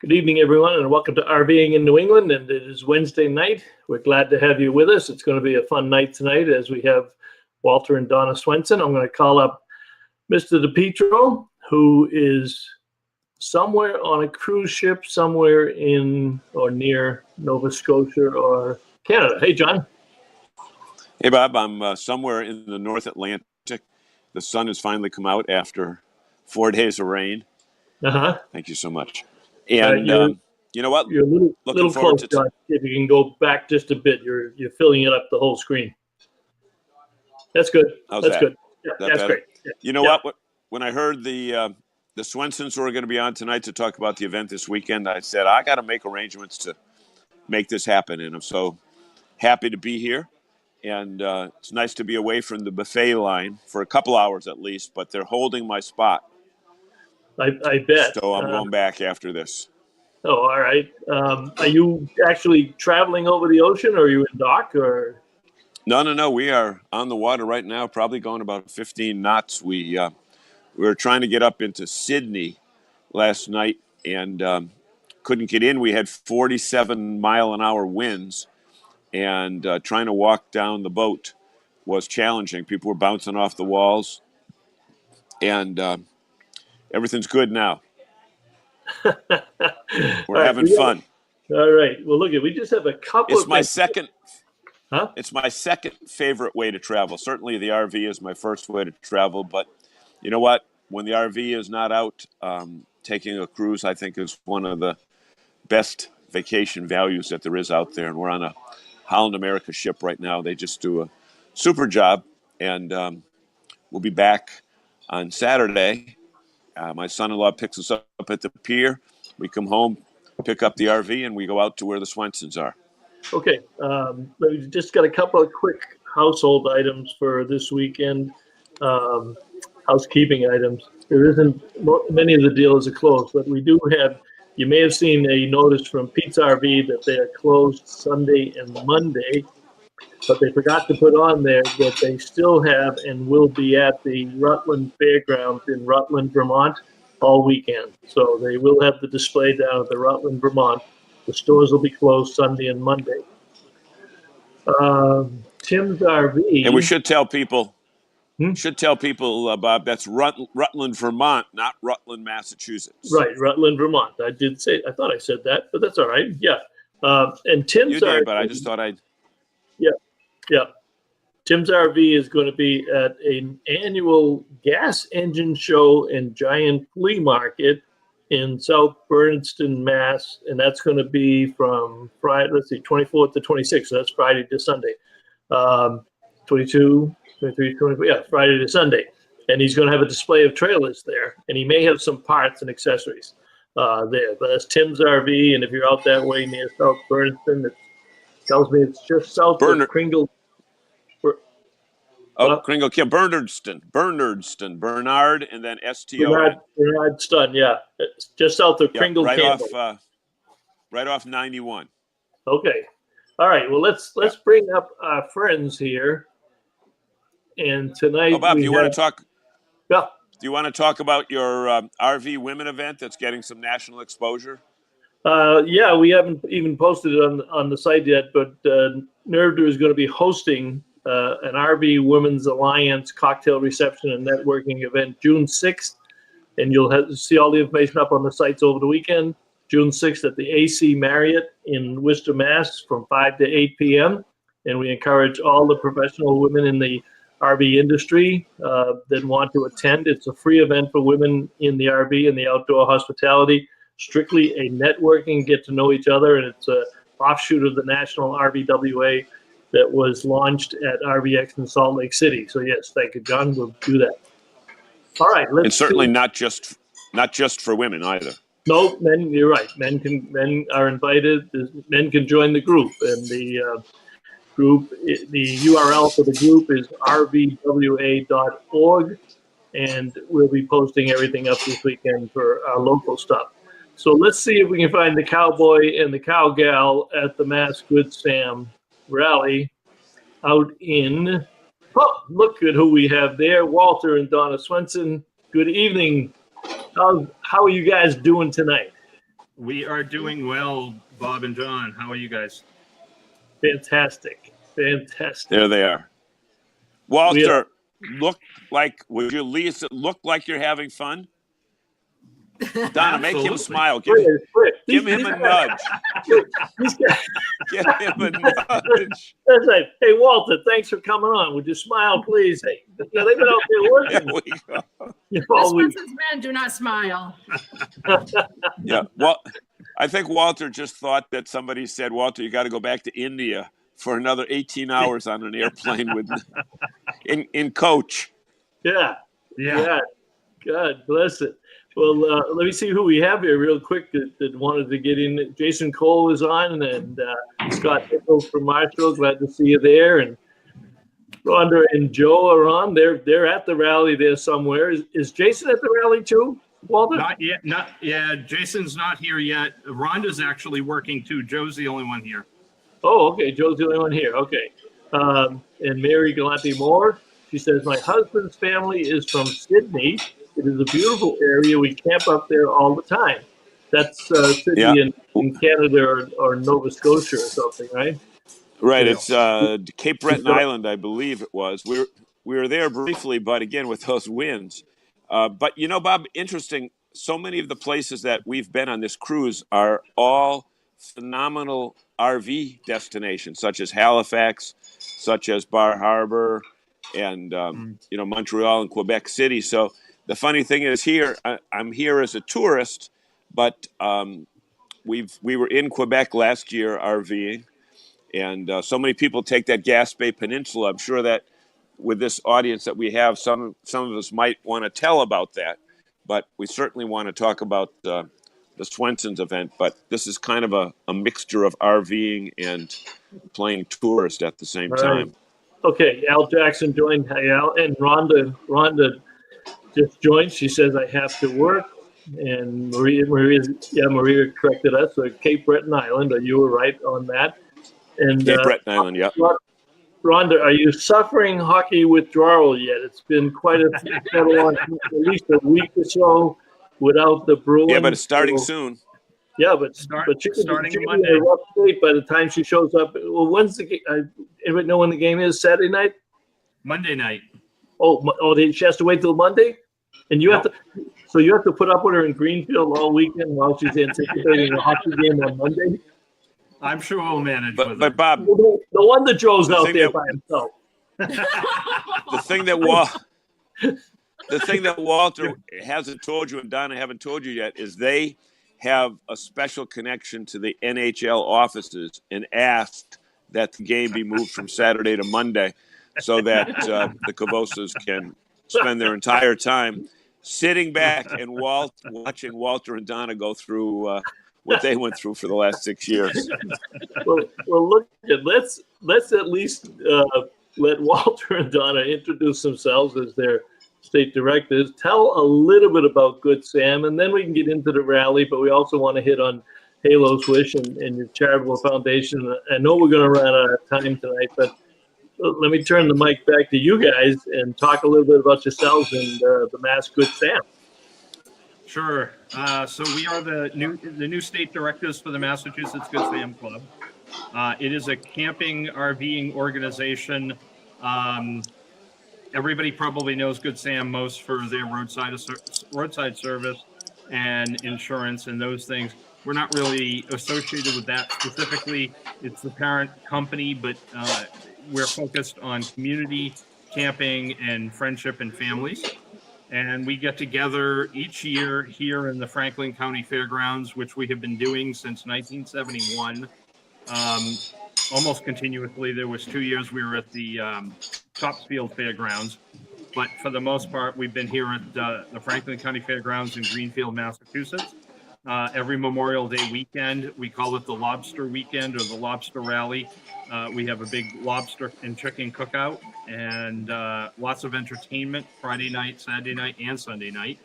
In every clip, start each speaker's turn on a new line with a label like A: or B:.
A: Good evening, everyone, and welcome to RVing in New England. And it is Wednesday night. We're glad to have you with us. It's going to be a fun night tonight as we have Walter and Donna Swenson. I'm going to call up Mr. DePietro, who is somewhere on a cruise ship somewhere in or near Nova Scotia or Canada. Hey, John.
B: Hey, Bob. I'm somewhere in the North Atlantic. The sun has finally come out after 4 days of rain. Thank you so much. And you know what?
A: You're a little close, John. If you can go back just a bit, you're filling it up the whole screen. That's good. That's good. Yeah, that's great. Yeah.
B: You know what? When I heard the Swensons were going to be on tonight to talk about the event this weekend, I said I got to make arrangements to make this happen, and I'm so happy to be here. And it's nice to be away from the buffet line for a couple hours at least, but they're holding my spot.
A: I bet.
B: So I'm going back after this.
A: Oh, all right. Are you actually traveling over the ocean, or are you in dock? Or
B: No. We are on the water right now, probably going about 15 knots. We were trying to get up into Sydney last night and couldn't get in. We had 47-mile-an-hour winds, and trying to walk down the boat was challenging. People were bouncing off the walls, and everything's good now. We're having fun.
A: All right. Well, look, we just have a couple.
B: It's my second. It's my second favorite way to travel. Certainly, the RV is my first way to travel. But you know what? When the RV is not out, taking a cruise, I think, is one of the best vacation values that there is out there. And we're on a Holland America ship right now. They just do a super job, and we'll be back on Saturday. My son-in-law picks us up at the pier. We come home, pick up the RV, and we go out to where the Swensons are.
A: Okay. We've just got a couple of quick household items for this weekend, housekeeping items. There isn't many of the dealers are closed, but we do have, you may have seen a notice from Pete's RV that they are closed Sunday and Monday. But they forgot to put on there that they still have and will be at the Rutland Fairgrounds in Rutland, Vermont, all weekend. So they will have the display down at the Rutland, Vermont. The stores will be closed Sunday and Monday. Tim's RV.
B: And we should tell people, Bob, that's Rutland, Vermont, not Rutland, Massachusetts.
A: Right, Rutland, Vermont. I thought I said that, but that's all right. Yeah. And Tim's
B: you did,
A: RV,
B: but I just thought I'd.
A: Yeah. Tim's RV is going to be at an annual gas engine show and giant flea market in South Bernston, Mass. And that's going to be from Friday, 24th to 26th. So that's Friday to Sunday. 22, 23, 24, Friday to Sunday. And he's going to have a display of trailers there. And he may have some parts and accessories there. But that's Tim's RV. And if you're out that way near South Bernston, it tells me it's just south of Kringle.
B: Kringle, Bernardston, and then STO.
A: Bernardston, yeah. It's just south of Kringle.
B: Right off 91.
A: Okay. All right. Well, let's bring up our friends here. And tonight,
B: Bob, do you want to talk?
A: Yeah.
B: Do you want to talk about your RV women event that's getting some national exposure?
A: Yeah, we haven't even posted it on the site yet, but Nervdu is going to be hosting an RV Women's Alliance cocktail reception and networking event June 6th. And you'll see all the information up on the sites over the weekend. June 6th at the AC Marriott in Worcester, Mass. from 5 to 8 p.m. And we encourage all the professional women in the RV industry that want to attend. It's a free event for women in the RV and the outdoor hospitality. Strictly a networking, get to know each other, and it's an offshoot of the National RVWA that was launched at RVX in Salt Lake City. So yes, thank you, John. We'll do that. All right,
B: and certainly not just for women either.
A: No, men. You're right. Men are invited. Men can join the group, and the URL for the group is rvwa.org, and we'll be posting everything up this weekend for our local stuff. So let's see if we can find the cowboy and the cowgal at the Mass Good Sam Rally out in, look at who we have there, Walter and Donna Swenson. Good evening. How are you guys doing tonight?
C: We are doing well, Bob and John. How are you guys?
A: Fantastic.
B: There they are. Walter, would you at least look like you're having fun? Donna, make him smile. Give him a nudge. Give him a nudge.
A: That's right. Hey, Walter, thanks for coming on. Would you smile, please? Hey, yeah, they've been out there working.
B: There we go.
D: The Swenson's men do not smile.
B: Yeah, well, I think Walter just thought that somebody said, Walter, you got to go back to India for another 18 hours on an airplane with in coach.
A: Yeah. God bless it. Well, let me see who we have here real quick that wanted to get in. Jason Cole is on, and Scott Nichols from Marshall. Glad to see you there. And Rhonda and Joe are on. They're at the rally there somewhere. Is Jason at the rally too, Walter?
C: Not yet. Jason's not here yet. Rhonda's actually working too. Joe's the only one here.
A: Oh, okay. Joe's the only one here. Okay. And Mary Galante Moore. She says, my husband's family is from Sydney. It is a beautiful area. We camp up there all the time. That's Sydney in Canada or Nova Scotia or something, right?
B: Right. It's Cape Breton Island, I believe it was. We were there briefly, but again, with those winds. But, Bob, interesting. So many of the places that we've been on this cruise are all phenomenal RV destinations, such as Halifax, such as Bar Harbor, and, Montreal and Quebec City. So the funny thing is here, I'm here as a tourist, but we were in Quebec last year RVing, and so many people take that Gaspé Peninsula. I'm sure that with this audience that we have, some of us might want to tell about that, but we certainly want to talk about the Swenson's event. But this is kind of a mixture of RVing and playing tourist at the same time.
A: Okay, Al Jackson joined. Hey, Al, and Rhonda just joined. She says, I have to work. And Maria corrected us. So Cape Breton Island, you were right on that. And
B: Cape Breton Island, yeah.
A: Rhonda, are you suffering hockey withdrawal yet? It's been quite at least a week or so without the Bruins.
B: Yeah, but it's starting soon.
A: Yeah, but she
C: starting
A: could
C: Monday.
A: be in a rough state by the time she shows up. Well, when's the game? Anybody know when the game is? Saturday night?
C: Monday night.
A: She has to wait till Monday? And you have to put up with her in Greenfield all weekend while she's anticipating a hockey game on Monday?
C: I'm sure we'll manage with it.
B: But Bob,
A: no wonder Joe's out there by himself.
B: The thing that Walter hasn't told you and Donna haven't told you yet is they have a special connection to the NHL offices and asked that the game be moved from Saturday to Monday so that the Cavosas can spend their entire time sitting back and watching Walter and Donna go through what they went through for the last 6 years.
A: Well, look, let's at least let Walter and Donna introduce themselves as their state directors. Tell a little bit about Good Sam, and then we can get into the rally. But we also want to hit on Halo's Wish and your charitable foundation. I know we're going to run out of time tonight, but let me turn the mic back to you guys and talk a little bit about yourselves and the Mass Good Sam.
C: Sure. So we are the new state directors for the Massachusetts Good Sam Club. It is a camping RVing organization. Everybody probably knows Good Sam most for their roadside service and insurance and those things. We're not really associated with that specifically. It's the parent company, but we're focused on community camping and friendship and families. And we get together each year here in the Franklin County Fairgrounds, which we have been doing since 1971, almost continuously. There was 2 years we were at the Topsfield Fairgrounds, but for the most part, we've been here at the Franklin County Fairgrounds in Greenfield, Massachusetts. Every Memorial Day weekend, we call it the Lobster Weekend or the Lobster Rally. We have a big lobster and chicken cookout and lots of entertainment Friday night, Saturday night, and Sunday night.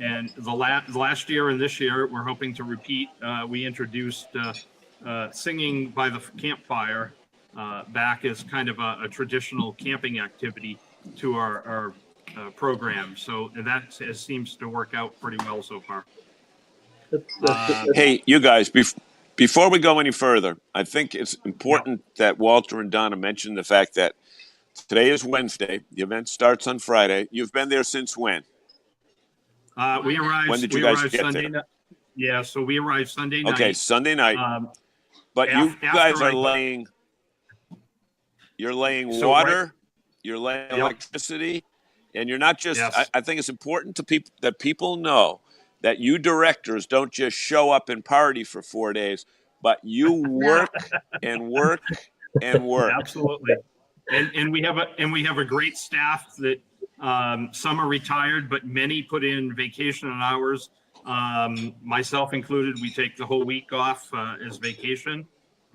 C: And the last year and this year, we're hoping to repeat. We introduced singing by the campfire back as kind of a traditional camping activity to our program. So that seems to work out pretty well so far.
B: Hey, you guys, before we go any further, I think it's important that Walter and Donna mention the fact that today is Wednesday. The event starts on Friday. You've been there since when?
C: We arrived.
B: When did you guys get
C: Sunday
B: there?
C: Yeah, so we arrived Sunday night.
B: Okay, Sunday night. But you guys are laying. You're laying water. You're laying electricity, and you're not just.
C: Yes.
B: I think it's important to that people know that you directors don't just show up and party for 4 days, but you work and work and work.
C: Absolutely. And we have a great staff that some are retired, but many put in vacation hours. Myself included, we take the whole week off as vacation.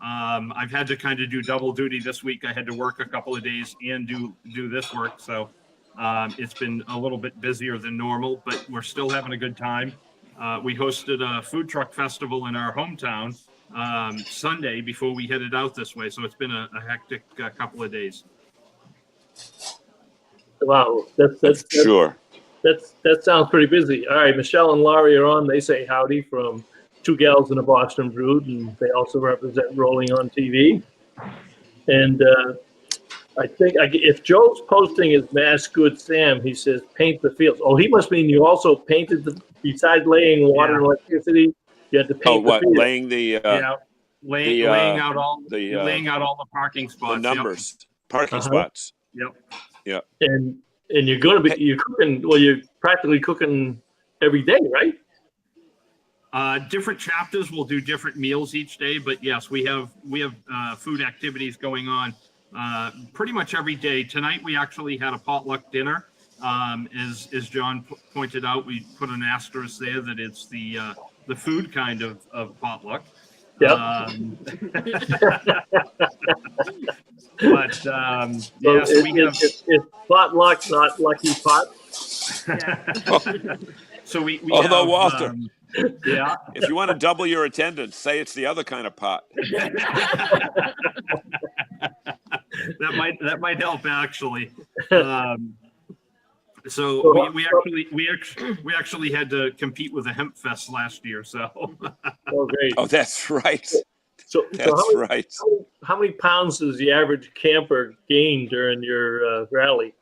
C: I've had to kind of do double duty this week. I had to work a couple of days and do this work. So it's been a little bit busier than normal, but we're still having a good time. We hosted a food truck festival in our hometown Sunday before we headed out this way. So it's been a hectic couple of days.
A: Wow, that's
B: sure.
A: That sounds pretty busy. All right, Michelle and Laurie are on. They say howdy from Two Gals in a Boston Brood, and they also represent Rolling on TV. And I think if Joe's posting his Mass Good Sam, he says paint the fields. Oh, he must mean you also painted besides laying water and electricity, you had to paint the fields.
B: Laying the
C: laying out all the parking spots.
B: The numbers, parking spots.
C: Yep.
A: And you're cooking. Well, you're practically cooking every day, right?
C: Different chapters will do different meals each day, but yes, we have food activities going on pretty much every day. Tonight we actually had a potluck dinner. As John pointed out, we put an asterisk there that it's the food kind of potluck.
A: Yep.
C: But
A: so
C: we have
A: it's potluck, not lucky pot.
C: So we
B: although
C: have,
B: Walter,
C: if
B: you want to double your attendance, say it's the other kind of pot.
C: that might help actually. So we actually had to compete with a hemp fest last year. So.
A: Oh, great.
B: Oh, that's right.
A: So
B: right.
A: How many pounds does the average camper gain during your rally?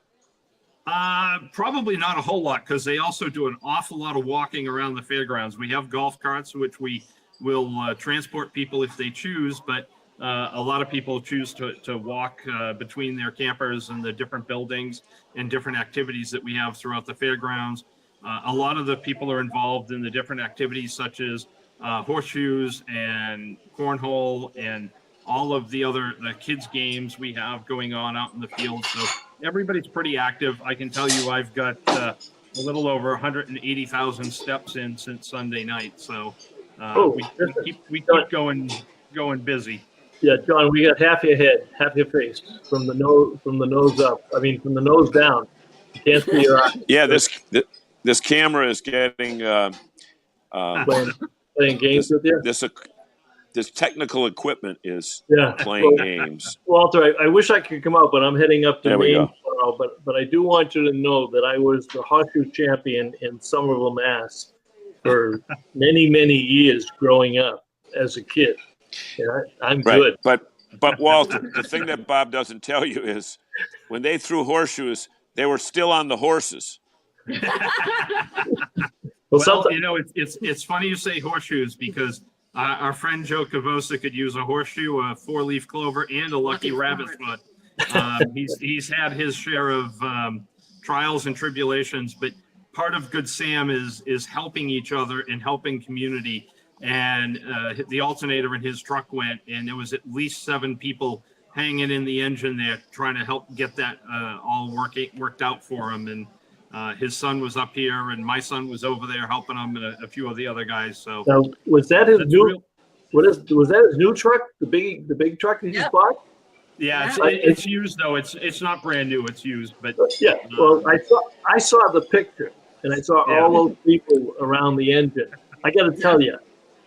C: Probably not a whole lot, because they also do an awful lot of walking around the fairgrounds. We have golf carts, which we will transport people if they choose, but a lot of people choose to walk between their campers and the different buildings and different activities that we have throughout the fairgrounds. A lot of the people are involved in the different activities such as horseshoes and cornhole and all of the kids games we have going on out in the field. So everybody's pretty active. I can tell you I've got a little over 180,000 steps in since Sunday night. So we keep going busy.
A: Yeah, John, we got half your head, half your face, from the nose up. I mean, from the nose down. You can't see your eyes.
B: Yeah, this camera is getting
A: playing games with you.
B: This technical equipment is playing games.
A: Walter, I wish I could come out, but I'm heading up to Maine tomorrow. But I do want you to know that I was the horseshoe champion in Somerville, Mass, for many, many years growing up as a kid. Yeah, I'm good.
B: But Walter, the thing that Bob doesn't tell you is when they threw horseshoes, they were still on the horses.
C: Well, it's funny you say horseshoes, because our friend Joe Cavosa could use a horseshoe, a 4-leaf clover, and a lucky rabbit foot. He's had his share of trials and tribulations, but part of Good Sam is helping each other and helping community. And the alternator in his truck went, and there was at least 7 people hanging in the engine there trying to help get that all worked out for him. And his son was up here, and my son was over there helping him, and a few of the other guys. So
A: now, was that his new? Was that his new truck? The big truck he just bought?
C: Yeah, it's used though. It's not brand new. It's used, but
A: yeah. Well, I saw the picture, and I saw all those people around the engine. I got to tell you,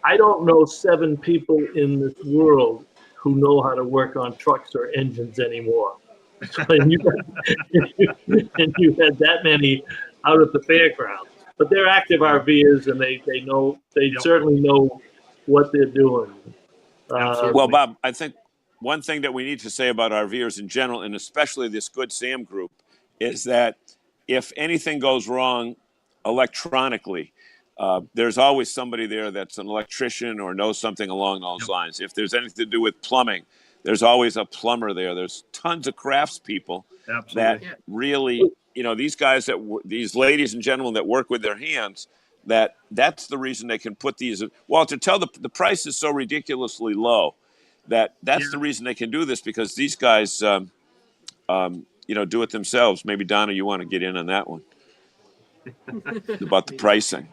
A: I don't know 7 people in this world who know how to work on trucks or engines anymore. And you had that many out at the fairgrounds. but they're active RVers, and they certainly know what they're doing.
B: Well, Bob, I think one thing that we need to say about RVers in general, and especially this Good Sam group, is that if anything goes wrong electronically, there's always somebody there that's an electrician or knows something along those lines. If there's anything to do with plumbing, there's always a plumber there. There's tons of craftspeople that really, these guys these ladies and gentlemen that work with their hands, that's the reason they can put these. Walter, tell the price is so ridiculously low that's the reason they can do this, because these guys, do it themselves. Maybe Donna, you want to get in on that one about the pricing.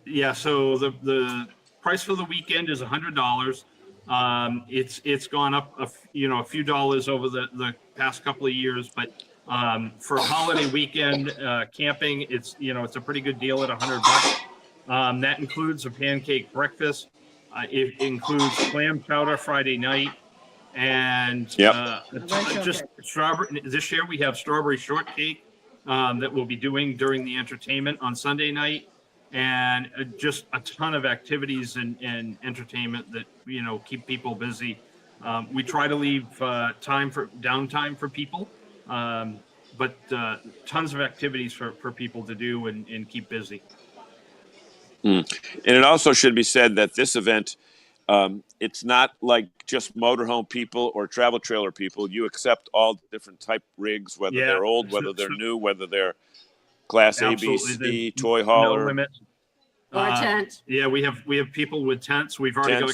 C: Yeah. So the price for the weekend is $100. It's gone up a few dollars over the past couple of years, but for a holiday weekend camping, it's a pretty good deal at $100. That includes a pancake breakfast. It includes clam chowder Friday night, and just strawberry. This year we have strawberry shortcake that we'll be doing during the entertainment on Sunday night, and just a ton of activities and entertainment that keep people busy. We try to leave downtime for people, but tons of activities for people to do and keep busy.
B: And it also should be said that this event, it's not like just motorhome people or travel trailer people. You accept all different type rigs, whether they're old, whether they're new, whether they're Class A, B, C, toy hauler.
C: No limit.
D: Or a tent.
C: Yeah, we have people with tents. We've already got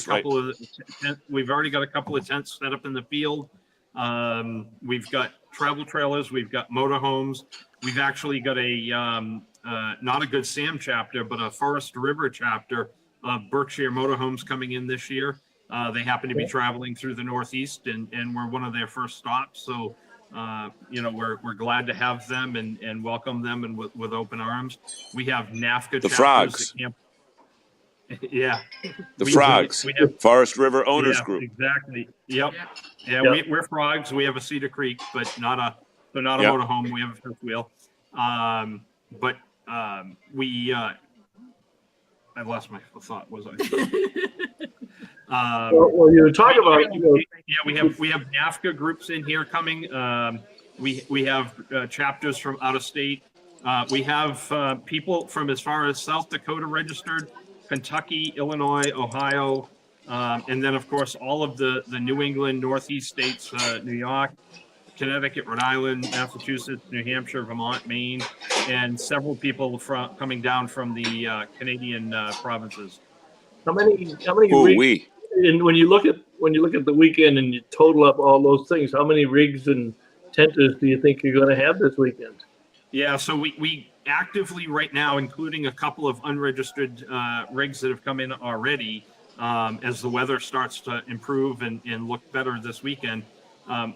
C: a couple of tents set up in the field. We've got travel trailers. We've got motorhomes. We've actually got a not a Good Sam chapter, but a Forest River chapter of Berkshire Motorhomes coming in this year. They happen to be traveling through the Northeast, and we're one of their first stops. So, we're glad to have them and welcome them and with open arms. We have NAFCA
B: the frogs.
C: Yeah,
B: the frogs. We have Forest River Owners Group.
C: Exactly. Yep. Yeah, we're frogs. We have a Cedar Creek, but not a motorhome. We have a fifth wheel. I lost my thought. Was I?
A: Well, you were talking about.
C: We have NAFCA groups in here coming. We have chapters from out of state. We have people from as far as South Dakota registered, Kentucky, Illinois, Ohio, and then of course all of the New England, Northeast states, New York, Connecticut, Rhode Island, Massachusetts, New Hampshire, Vermont, Maine, and several people coming down from the Canadian provinces.
A: How many rigs? And when you look at the weekend and you total up all those things, how many rigs and tenters do you think you're going to have this weekend?
C: Yeah, so we actively right now, including a couple of unregistered rigs that have come in already, as the weather starts to improve and look better this weekend.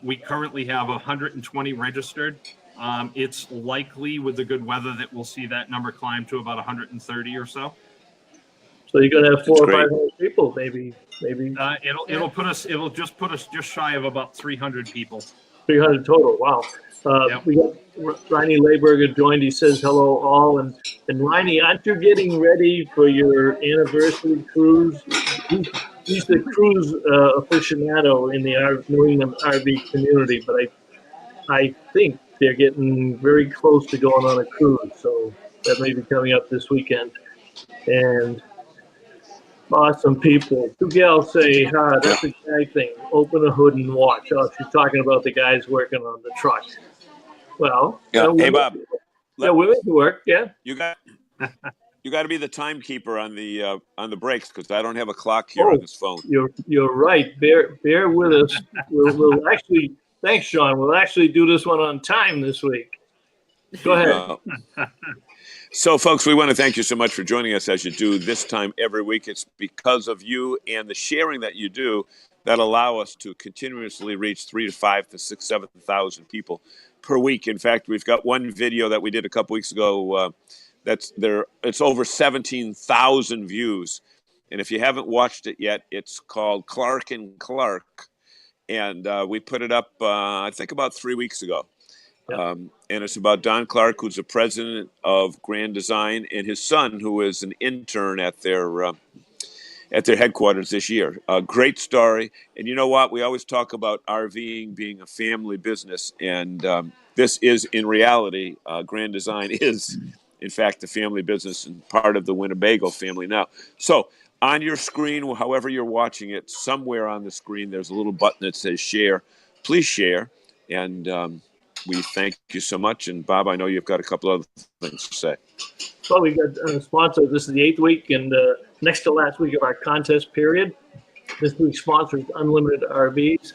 C: We currently have 120 registered. It's likely with the good weather that we'll see that number climb to about 130 or so.
A: So you're going to have 400 or 500 people, maybe.
C: It'll just put us just shy of about 300 people.
A: 300 total. Wow. We got Riney Layberger joined. He says hello all, and Riney, aren't you getting ready for your anniversary cruise? He's the cruise aficionado in the New England RV community, but I think they're getting very close to going on a cruise, so that may be coming up this weekend. And awesome people. Two gals say, that's a guy thing. Open a hood and watch. Oh, she's talking about the guys working on the truck. Well,
B: hey Bob.
A: Women to work. Yeah,
B: you got to be the timekeeper on the breaks, because I don't have a clock here on this phone.
A: You're right. Bear with us. We'll actually. Thanks, Sean. We'll actually do this one on time this week. Go ahead.
B: So, folks, we want to thank you so much for joining us as you do this time every week. It's because of you and the sharing that you do that allow us to continuously reach 3,000 to 5,000 to 6,000 to 7,000 people per week. In fact, we've got one video that we did a couple weeks ago that's there. It's over 17,000 views. And if you haven't watched it yet, it's called Clark and Clark. And we put it up, I think, about 3 weeks ago. And it's about Don Clark, who's the president of Grand Design, and his son, who is an intern at their headquarters this year. A great story. And you know what? We always talk about RVing being a family business, and this is, in reality, Grand Design is, in fact, a family business and part of the Winnebago family now. So on your screen, however you're watching it, somewhere on the screen, there's a little button that says share. Please share. And we thank you so much. And Bob, I know you've got a couple other things to say.
A: Well, we got a sponsor. This is the 8th week and next to last week of our contest period. This week's sponsor is Unlimited RVs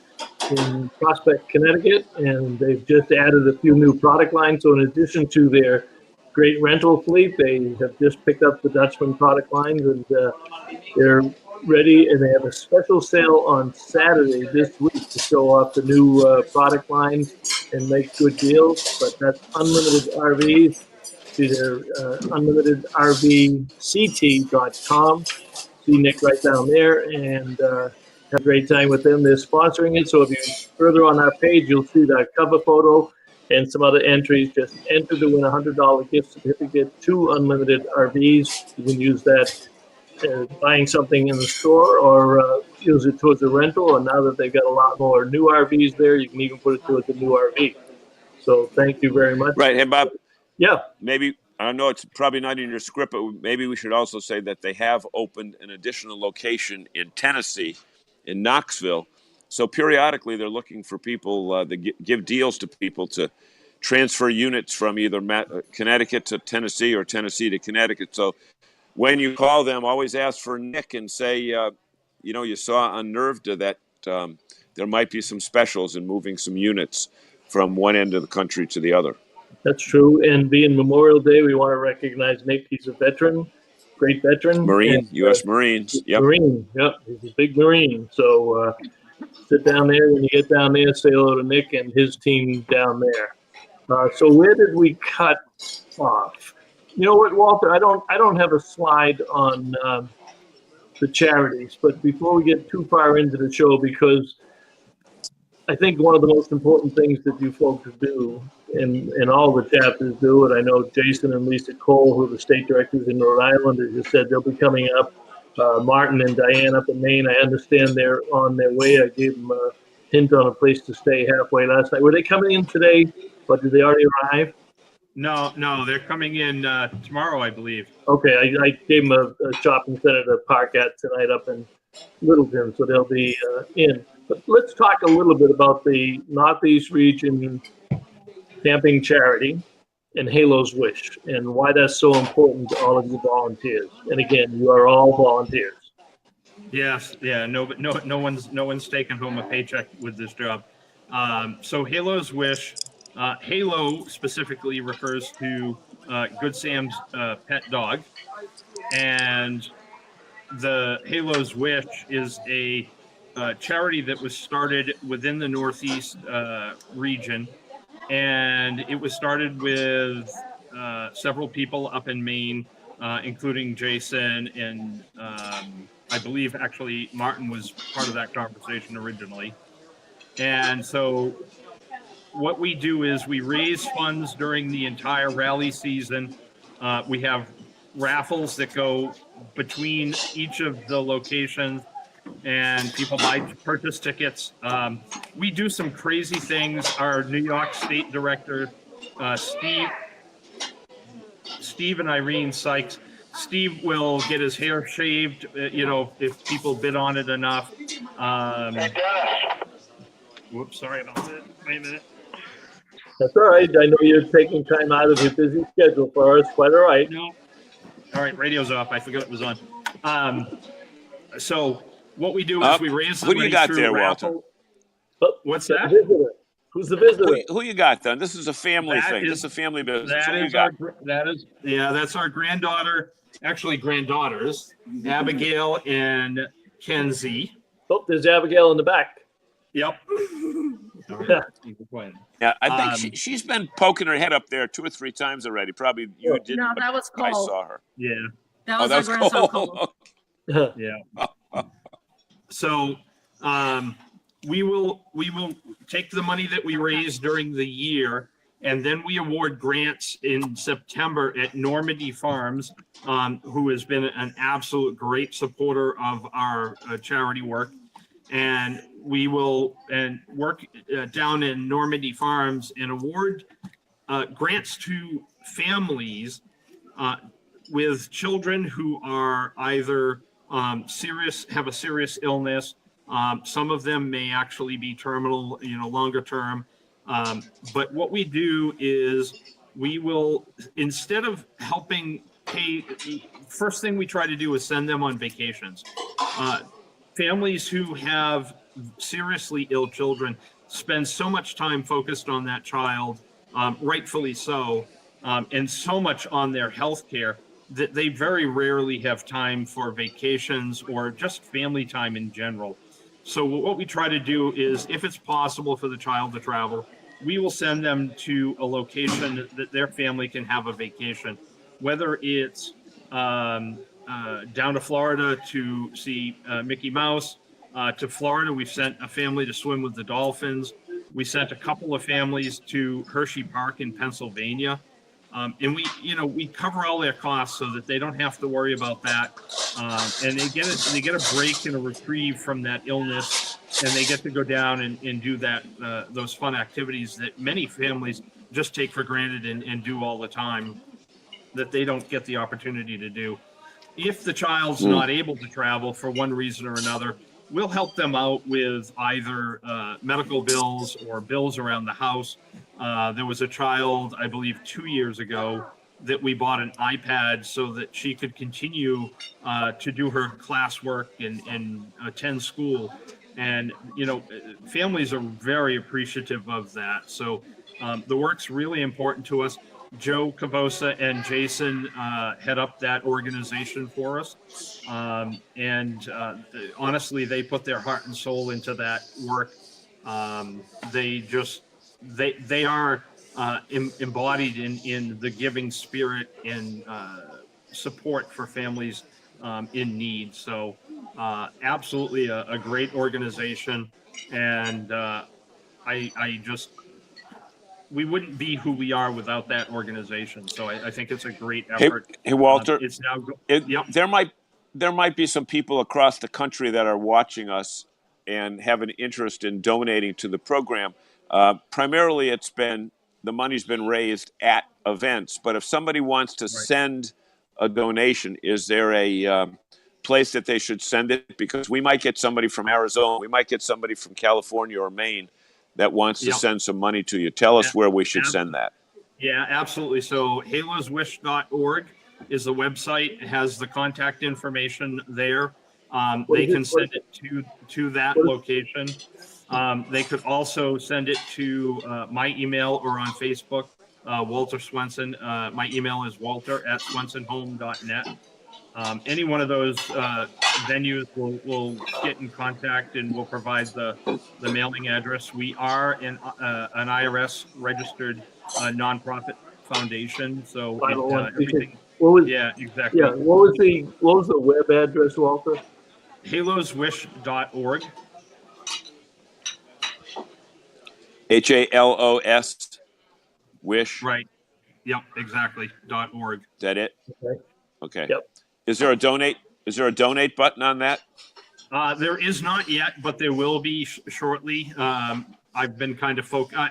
A: in Prospect, Connecticut, and they've just added a few new product lines. So in addition to their great rental fleet, they have just picked up the Dutchman product lines, and they're ready, and they have a special sale on Saturday this week to show off the new product lines and make good deals. But that's Unlimited RVs. See their unlimitedrvct.com. See Nick right down there, and have a great time with them. They're sponsoring it, so if you further on our page, you'll see that cover photo and some other entries. Just enter to win a $100 gift certificate to Unlimited RVs. You can use that buying something in the store, or use it towards a rental. And now that they've got a lot more new RVs there, you can even put it towards a new RV. So thank you very much.
B: Right. Hey, Bob.
A: Yeah.
B: Maybe, I know it's probably not in your script, but maybe we should also say that they have opened an additional location in Tennessee, in Knoxville. So periodically they're looking for people that give deals to people to transfer units from either Connecticut to Tennessee or Tennessee to Connecticut. So when you call them, always ask for Nick and say, you saw on Nervda that there might be some specials in moving some units from one end of the country to the other.
A: That's true. And being Memorial Day, we want to recognize Nick. He's a veteran, great veteran.
B: Marine,
A: and,
B: U.S. Marines. Yep.
A: Marine, yep. He's a big Marine. So sit down there. When you get down there, say hello to Nick and his team down there. So where did we cut off? You know what, Walter? I don't have a slide on the charities, but before we get too far into the show, because I think one of the most important things that you folks do, and all the chapters do, and I know Jason and Lisa Cole, who are the state directors in Rhode Island, as you said, they'll be coming up. Martin and Diane up in Maine, I understand they're on their way. I gave them a hint on a place to stay halfway last night. Were they coming in today, but did they already arrive?
C: No, they're coming in tomorrow, I believe.
A: Okay, I gave them a shopping center to park at tonight up in Littleton, so they'll be in. But let's talk a little bit about the Northeast Region Camping Charity and Halo's Wish, and why that's so important to all of you volunteers. And again, you are all volunteers.
C: Yes, yeah, no one's taking home a paycheck with this job. So Halo's Wish, Halo specifically refers to Good Sam's pet dog, and the Halo's Wish is a charity that was started within the Northeast region, and it was started with several people up in Maine, including Jason, and I believe actually Martin was part of that conversation originally. And so what we do is we raise funds during the entire rally season. We have raffles that go between each of the locations, and people purchase tickets. We do some crazy things. Our New York State Director, Steve and Irene Sykes. Steve will get his hair shaved, if people bid on it enough. Whoops, sorry about that. Wait a minute.
A: That's all right. I know you're taking time out of your busy schedule for us. Quite all right.
C: No. All right, radio's off. I forgot it was on. So what we do is we raise the money.
B: Who do you got there,
C: raffle.
B: Walter?
A: Oh,
C: what's that?
A: Who's the visitor?
B: Who you got then? This is a family thing. This is a family business.
C: That's our granddaughter, actually granddaughters, Abigail and Kenzie.
A: Oh, there's Abigail in the back.
C: Yep.
B: Yeah, I think she's been poking her head up there 2 or 3 times already. Probably you didn't.
D: No, that was Cole.
B: I saw her.
C: Yeah.
D: That was our grandson Cole.
C: Yeah. So we will take the money that we raise during the year And then we award grants in September at Normandy Farms, who has been an absolute great supporter of our charity work. And we will work down in Normandy Farms and award grants to families with children who are either have a serious illness. Some of them may actually be terminal, longer term. But what we do is we will, instead of helping pay, first thing we try to do is send them on vacations. Families who have seriously ill children spend so much time focused on that child, rightfully so, and so much on their health care that they very rarely have time for vacations or just family time in general. So what we try to do is, if it's possible for the child to travel, we will send them to a location that their family can have a vacation, whether it's down to Florida to see Mickey Mouse. To Florida, we've sent a family to swim with the dolphins. We sent a couple of families to Hershey Park in Pennsylvania. And we cover all their costs so that they don't have to worry about that. And they get a break and a reprieve from that illness, and they get to go down and do those fun activities that many families just take for granted and do all the time, that they don't get the opportunity to do. If the child's not able to travel for one reason or another, we'll help them out with either medical bills or bills around the house. There was a child, I believe 2 years ago, that we bought an iPad so that she could continue to do her classwork and attend school. And, families are very appreciative of that. So the work's really important to us. Joe Cabosa and Jason head up that organization for us. Honestly, they put their heart and soul into that work. They are embodied in the giving spirit and support for families in need. So absolutely a great organization. And we wouldn't be who we are without that organization. So I think it's a great effort.
B: Hey Walter,
C: it's now
B: there might be some people across the country that are watching us and have an interest in donating to the program. Primarily, the money's been raised at events. But if somebody wants to send a donation, is there a place that they should send it? Because we might get somebody from Arizona, we might get somebody from California or Maine that wants to send some money to you. Tell us where we should send that.
C: Yeah, absolutely. So haloswish.org is the website. It has the contact information there. They can send it to that location. They could also send it to my email or on Facebook, Walter Swenson. My email is walter@swensonhome.net. Any one of those venues will get in contact and will provide the mailing address. We are an IRS registered nonprofit foundation, so everything. Exactly.
A: Yeah. What was the web address, Walter?
C: haloswish.org.
B: HALOS wish.
C: Right. Yep. Exactly. .org.
B: Is that it? Okay.
A: Yep.
B: Is there a donate button on that?
C: There is not yet, but there will be shortly. I've been kind of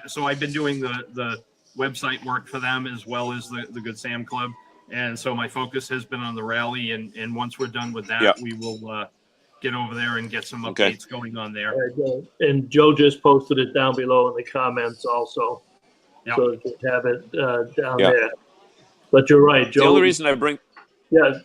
C: so I've been doing the website work for them as well as the Good Sam Club, and so my focus has been on the rally. And once we're done with that, we will get over there and get some updates going on there.
A: And Joe just posted it down below in the comments also, so that you have it down there. But you're right, Joe.
B: The only reason I bring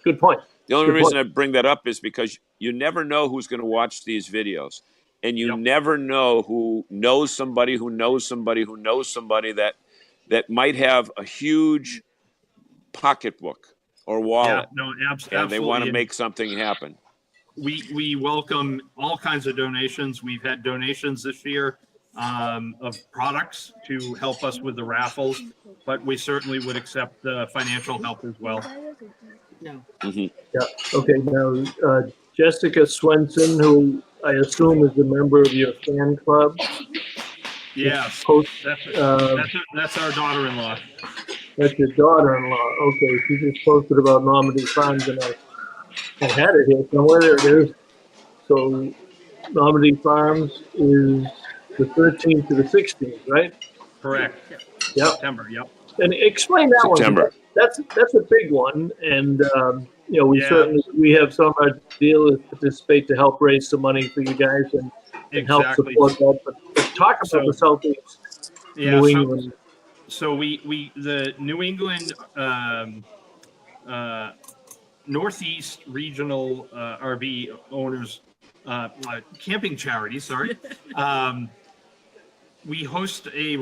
A: good point.
B: The only reason I bring that up is because you never know who's going to watch these videos, and you never know who knows somebody who knows somebody who knows somebody that might have a huge pocketbook or wallet, and they want to make something happen.
C: We welcome all kinds of donations. We've had donations this year of products to help us with the raffles, but we certainly would accept financial help as well.
D: No.
A: Yeah. Okay. Now, Jessica Swenson, who I assume is a member of your fan club.
C: Yes,
A: Post,
C: that's our daughter-in-law.
A: that's your daughter-in-law. Okay, she just posted about Normandy Farms, and I had it here somewhere. There it is. So Normandy Farms is the 13th to the 16th, right?
C: Correct.
A: Yep.
C: September. Yep.
A: And explain that
B: September.
A: one. That's a big one, and we
C: Yeah.
A: certainly have some of our dealers participate to help raise some money for you guys and help
C: Exactly.
A: support that. But talk about the Southeast New England.
C: So we the New England Northeast Regional RV owners camping charity. Sorry. We host a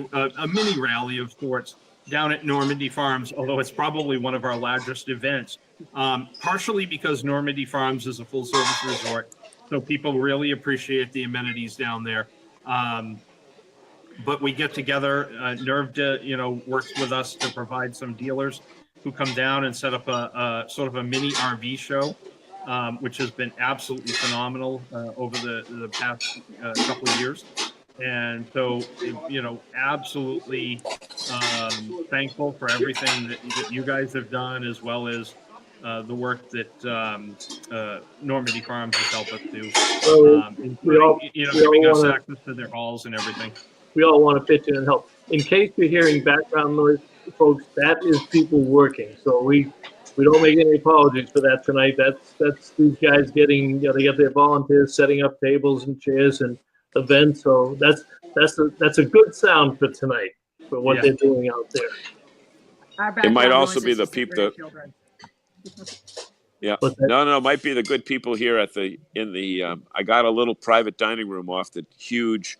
C: mini rally of sorts down at Normandy Farms, although it's probably one of our largest events, partially because Normandy Farms is a full-service resort, so people really appreciate the amenities down there. But we get together, NERV, works with us to provide some dealers who come down and set up a sort of a mini RV show, which has been absolutely phenomenal over the past couple of years. And so, absolutely thankful for everything that you guys have done, as well as the work that Normandy Farms has helped us do, including, giving us access to their halls and everything.
A: We all want to pitch in and help. In case you're hearing background noise, folks, that is people working. So we don't make any apologies for that tonight. That's these guys getting, they got their volunteers setting up tables and chairs and events. So that's a good sound for tonight for what they're doing out there.
B: It might also be the people that. Yeah, no, it might be the good people here in the. I got a little private dining room off the huge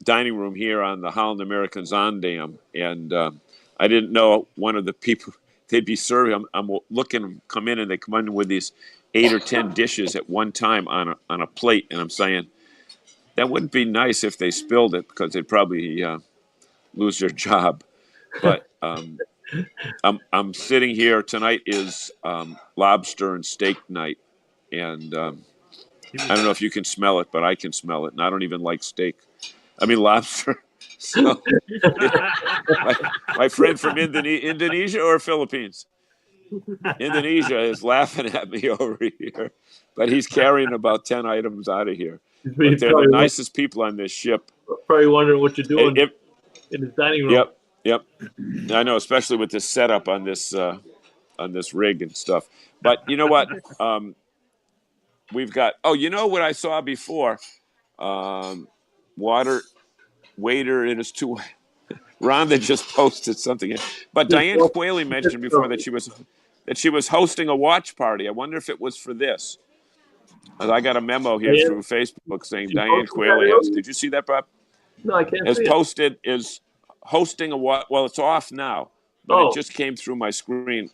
B: dining room here on the Holland American Zon Dam, and I didn't know one of the people they'd be serving. I'm looking, come in, and they come in with these 8 or 10 dishes at one time on a plate, and I'm saying that wouldn't be nice if they spilled it, because they'd probably lose their job. But I'm sitting here tonight is lobster and steak night, and I don't know if you can smell it, but I can smell it, and I don't even like steak. I mean lobster. So, my friend from Indonesia or Philippines? Indonesia is laughing at me over here, but he's carrying about 10 items out of here. But they're the nicest people on this ship.
A: Probably wondering what you're doing in his dining room.
B: Yep. I know, especially with this setup on this rig and stuff. But you know what? We've got. Oh, you know what I saw before? Waiter, it is too. Rhonda just posted something. But Diane Quayle mentioned before that she was hosting a watch party. I wonder if it was for this. I got a memo here through Facebook saying Diane Quayle. Did you see that, Bob?
A: No, I can't.
B: Is hosting a watch. Well, it's off now, but it just came through my screen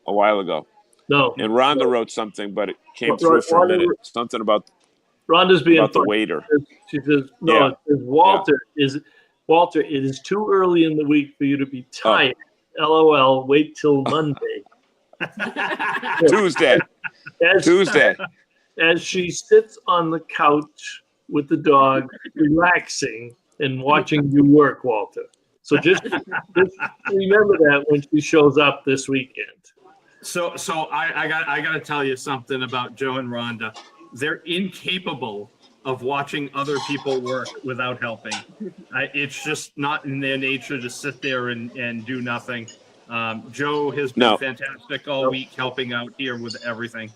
B: a while ago.
A: No.
B: And Rhonda wrote something, but it came through for a minute. Something about
A: Rhonda's being
B: about the waiter.
A: She says, "No, it says Walter. It is too early in the week for you to be tired. LOL. Wait till Monday."
B: Tuesday.
A: As she sits on the couch with the dog, relaxing and watching you work, Walter. So just remember that when she shows up this weekend.
C: So I got to tell you something about Joe and Rhonda. They're incapable of watching other people work without helping. It's just not in their nature to sit there and do nothing. Joe has been fantastic all week, helping out here with everything.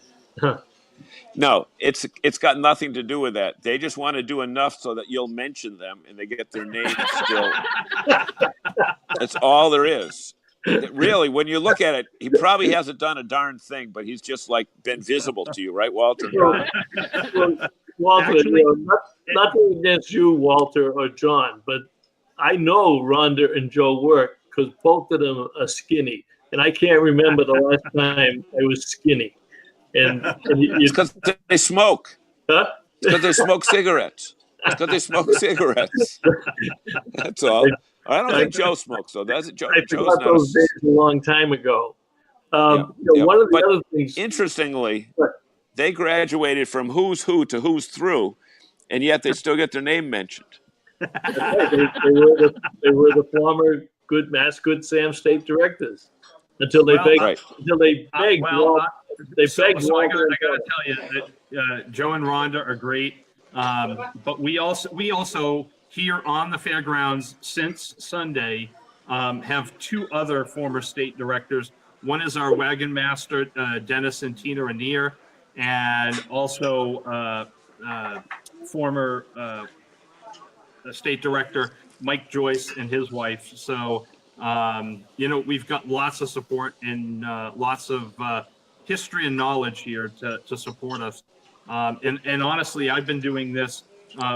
B: No, it's got nothing to do with that. They just want to do enough so that you'll mention them and they get their name still. That's all there is. Really, when you look at it, he probably hasn't done a darn thing, but he's just like been visible to you, right, Walter?
A: Well, Walter, nothing against you, Walter or John, but I know Rhonda and Joe work because both of them are skinny, and I can't remember the last time I was skinny. And
B: it's because they smoke.
A: Huh?
B: It's because they smoke cigarettes. It's because they smoke cigarettes. That's all. I don't think Joe smokes, though. Does it? Joe's
A: forgot those days a long time ago. One of the other things.
B: Interestingly, they graduated from who's who to who's through, and yet they still get their name mentioned.
A: That's right. They were the former Good Sam state directors until they
C: Well,
A: begged.
B: Right.
A: Until they begged. They begged.
C: So I
A: Walter and
C: gotta
A: Donna.
C: tell you that Joe and Rhonda are great. But we also here on the fairgrounds since Sunday have two other former state directors. One is our wagon master, Dennis and Tina Rainier, and also former state director Mike Joyce and his wife. So we've got lots of support and lots of history and knowledge here to support us. And honestly, I've been doing this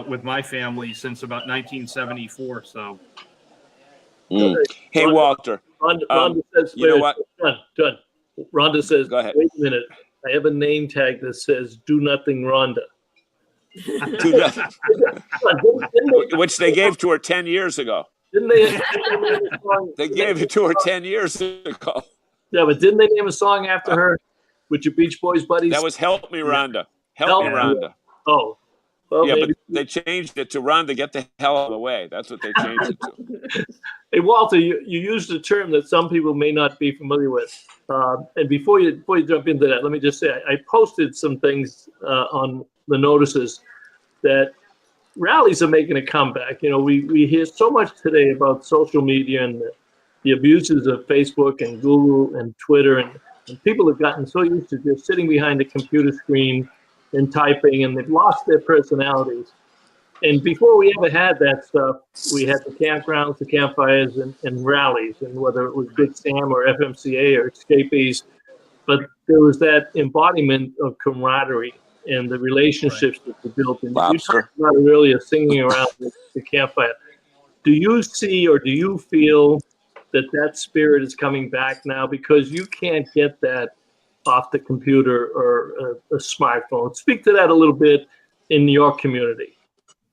C: with my family since about 1974. So.
B: Hey, Walter.
A: Rhonda says,
B: you know what?
A: John. Rhonda says,
B: Go ahead.
A: wait a minute. I have a name tag that says "Do Nothing Rhonda."
B: Do nothing. Which they gave to her 10 years ago.
A: Didn't they?
B: They gave it to her 10 years ago.
A: Yeah, but didn't they name a song after her with your Beach Boys buddies?
B: That was "Help Me, Rhonda." Help me, Rhonda.
A: Oh. Well,
B: yeah,
A: maybe.
B: But they changed it to "Rhonda, get the hell out of the way." That's what they changed it to.
A: Hey, Walter, you used a term that some people may not be familiar with. And before you jump into that, let me just say I posted some things on the notices that rallies are making a comeback. We hear so much today about social media and the abuses of Facebook and Google and Twitter, and people have gotten so used to just sitting behind a computer screen and typing, and they've lost their personalities. And before we ever had that stuff, we had the campgrounds, the campfires, and rallies, and whether it was Good Sam or FMCA or Escapees, but there was that embodiment of camaraderie and the relationships that were built. And you talked about it earlier, singing around the campfire. Do you see or do you feel that spirit is coming back now? Because you can't get that off the computer or a smartphone. Speak to that a little bit in your community.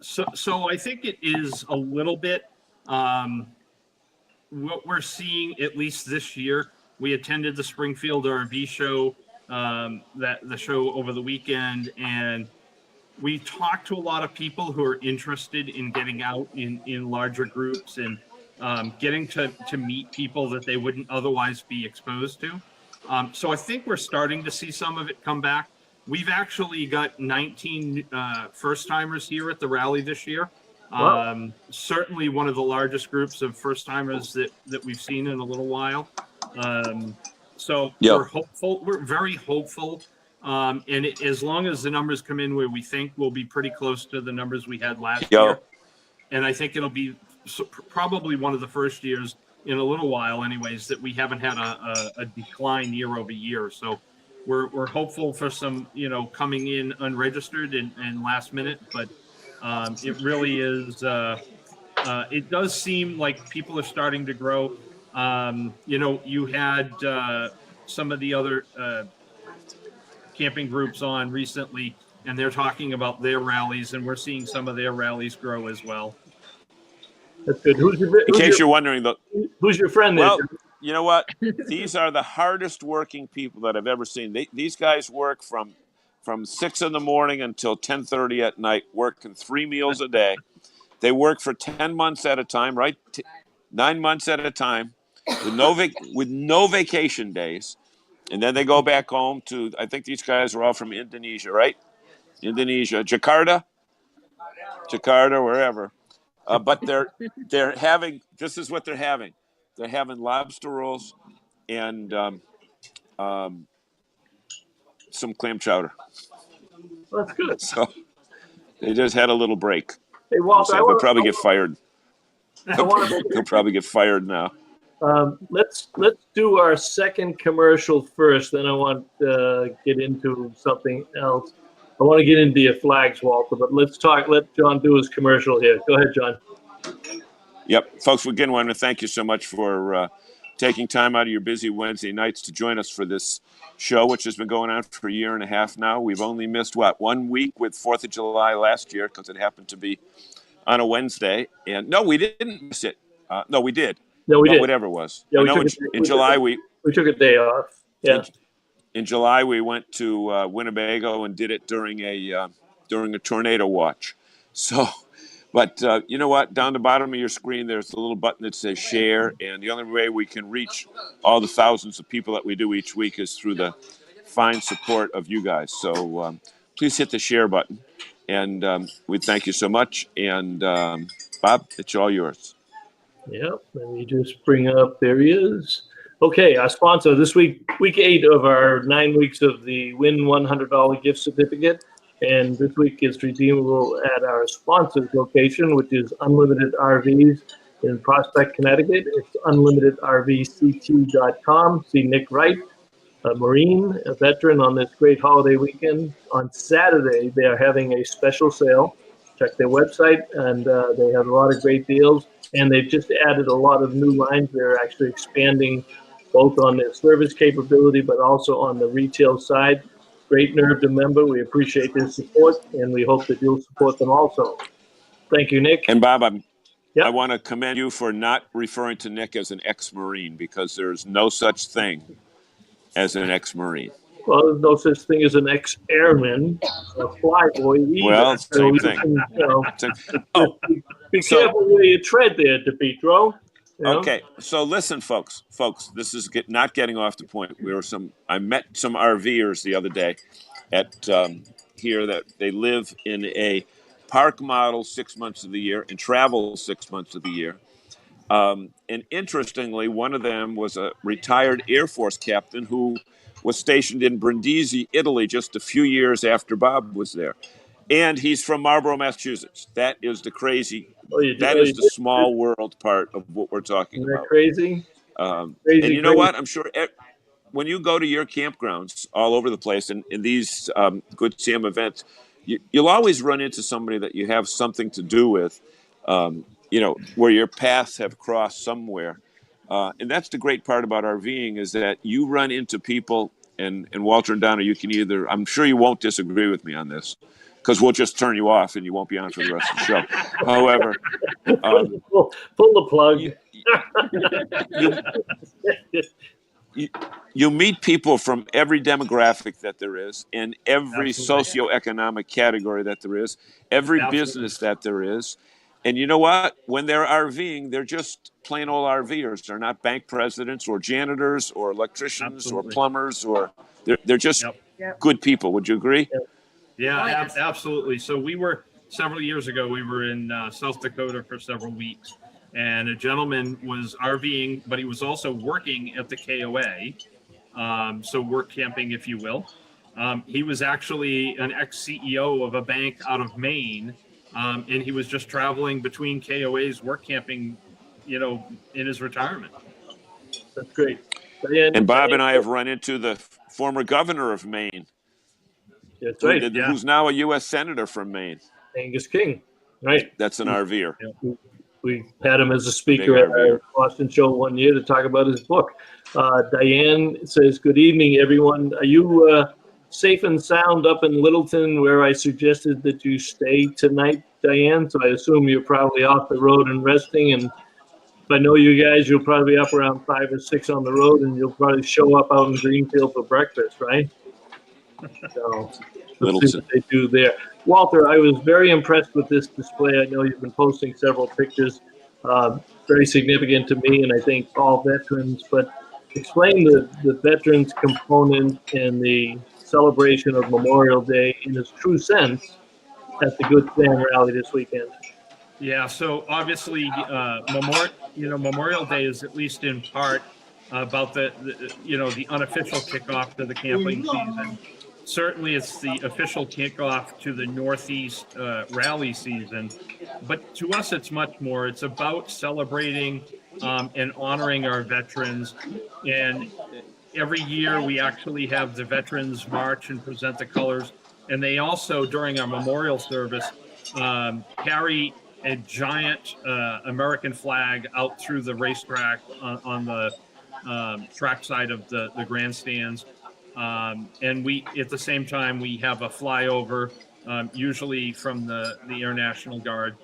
C: So I think it is a little bit what we're seeing, at least this year. We attended the Springfield RV show, the show over the weekend, and we talked to a lot of people who are interested in getting out in larger groups and getting to meet people that they wouldn't otherwise be exposed to. So I think we're starting to see some of it come back. We've actually got 19 first-timers here at the rally this year.
A: Wow.
C: Certainly one of the largest groups of first-timers that we've seen in a little while. So We're hopeful. We're very hopeful. And as long as the numbers come in where we think, we'll be pretty close to the numbers we had last year. And I think it'll be probably one of the first years in a little while anyways that we haven't had a decline year over year. So we're hopeful for some, coming in unregistered and last minute, but it really is, it does seem like people are starting to grow. You had some of the other camping groups on recently, and they're talking about their rallies, and we're seeing some of their rallies grow as well.
A: That's good.
B: In case you're wondering,
A: who's your friend there?
B: Well, you know what? These are the hardest working people that I've ever seen. These guys work from 6 in the morning until 10:30 at night, working 3 meals a day. They work for 10 months at a time, right? 9 months at a time, with no vacation days, and then they go back home to. I think these guys are all from Indonesia, right? Indonesia, Jakarta, wherever. But they're having. This is what they're having. They're having lobster rolls and some clam chowder.
A: That's good.
B: So they just had a little break.
A: Hey, Walter,
B: they'll probably get fired. They'll probably get fired now.
A: Let's do our second commercial first. Then I want to get into something else. I want to get into your flags, Walter, but let John do his commercial here. Go ahead, John.
B: Yep. Folks, we again want to thank you so much for taking time out of your busy Wednesday nights to join us for this show, which has been going on for a year and a half now. We've only missed, 1 week with 4th of July last year because it happened to be on a Wednesday. And no, we didn't miss it. No, we did.
A: No, we did.
B: Whatever it was.
A: Yeah,
B: in July, we
A: took a day off. Yeah.
B: In July, we went to Winnebago and did it during a tornado watch. So But you know what? Down the bottom of your screen, there's a little button that says share. And the only way we can reach all the thousands of people that we do each week is through the fine support of you guys. So please hit the share button. And we thank you so much. And Bob, it's all yours.
A: Yep, let me just bring up, there he is. Okay, our sponsor this week, week 8 of our 9 weeks of the Win $100 gift certificate. And this week is redeemable at our sponsor's location, which is Unlimited RVs in Prospect, Connecticut. It's unlimitedrvct.com. See Nick Wright, a Marine, a veteran on this great holiday weekend. On Saturday, they are having a special sale. Check their website, and they have a lot of great deals. And they've just added a lot of new lines. They're actually expanding both on their service capability, but also on the retail side. Great nerve to member. We appreciate their support, and we hope that you'll support them also. Thank you, Nick.
B: And Bob, I want to commend you for not referring to Nick as an ex-Marine, because there's no such thing as an ex-Marine.
A: Well, there's no such thing as an ex-airman, a flyboy either.
B: Well, same thing.
A: Be careful where you tread there, DePietro.
B: Okay, so listen, folks, this is not getting off the point. I met some RVers the other day at here that they live in a park model 6 months of the year and travel 6 months of the year. And interestingly, one of them was a retired Air Force captain who was stationed in Brindisi, Italy, just a few years after Bob was there. And he's from Marlborough, Massachusetts. That is the crazy. That is the small world part of what we're talking about.
A: Crazy?
B: And you know what? I'm sure when you go to your campgrounds all over the place and in these Good Sam events, you'll always run into somebody that you have something to do with, where your paths have crossed somewhere. And that's the great part about RVing, is that you run into people, and Walter and Donna, you can I'm sure you won't disagree with me on this, because we'll just turn you off and you won't be on for the rest of the show. However,
A: pull the plug.
B: You meet people from every demographic that there is, in every socioeconomic category that there is, every business that there is. And you know what? When they're RVing, they're just plain old RVers. They're not bank presidents or janitors or electricians or plumbers, or they're just good people. Would you agree?
C: Yeah, absolutely. So several years ago, we were in South Dakota for several weeks, and a gentleman was RVing, but he was also working at the KOA, so work camping, if you will. He was actually an ex-CEO of a bank out of Maine, and he was just traveling between KOA's work camping, in his retirement.
A: That's great.
B: And Bob and I have run into the former governor of Maine.
A: That's right.
B: Who's now a U.S. senator from Maine.
A: Angus King, right?
B: That's an RVer.
A: Yeah. We had him as a speaker at our Boston show one year to talk about his book. Diane says, good evening, everyone. Are you safe and sound up in Littleton, where I suggested that you stay tonight, Diane? So I assume you're probably off the road and resting. And if I know you guys, you'll probably be up around 5 or 6 on the road, and you'll probably show up out in Greenfield for breakfast, right? So let's see what they do there. Walter, I was very impressed with this display. I know you've been posting several pictures, very significant to me and I think all veterans, but explain the veterans component and the celebration of Memorial Day in its true sense at the Good Sam Rally this weekend.
C: Yeah, so obviously Memorial Day is at least in part about the unofficial kickoff to the camping season. Certainly, it's the official kickoff to the Northeast rally season. But to us, it's much more. It's about celebrating and honoring our veterans. And every year, we actually have the veterans march and present the colors. And they also, during our memorial service, carry a giant American flag out through the racetrack on the track side of the grandstands. And we, at the same time, we have a flyover, usually from the Air National Guard.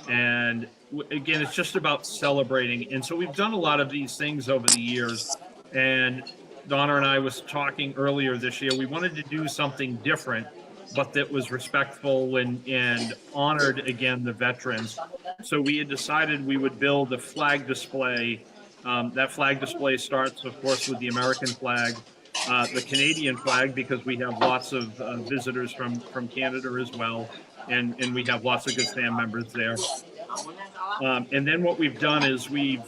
C: And again, it's just about celebrating. And so we've done a lot of these things over the years. And Donna and I was talking earlier this year, we wanted to do something different. but that was respectful and honored, again, the veterans. So we had decided we would build a flag display. That flag display starts, of course, with the American flag, the Canadian flag, because we have lots of visitors from Canada as well, and we have lots of Good Sam members there. And then what we've done is we've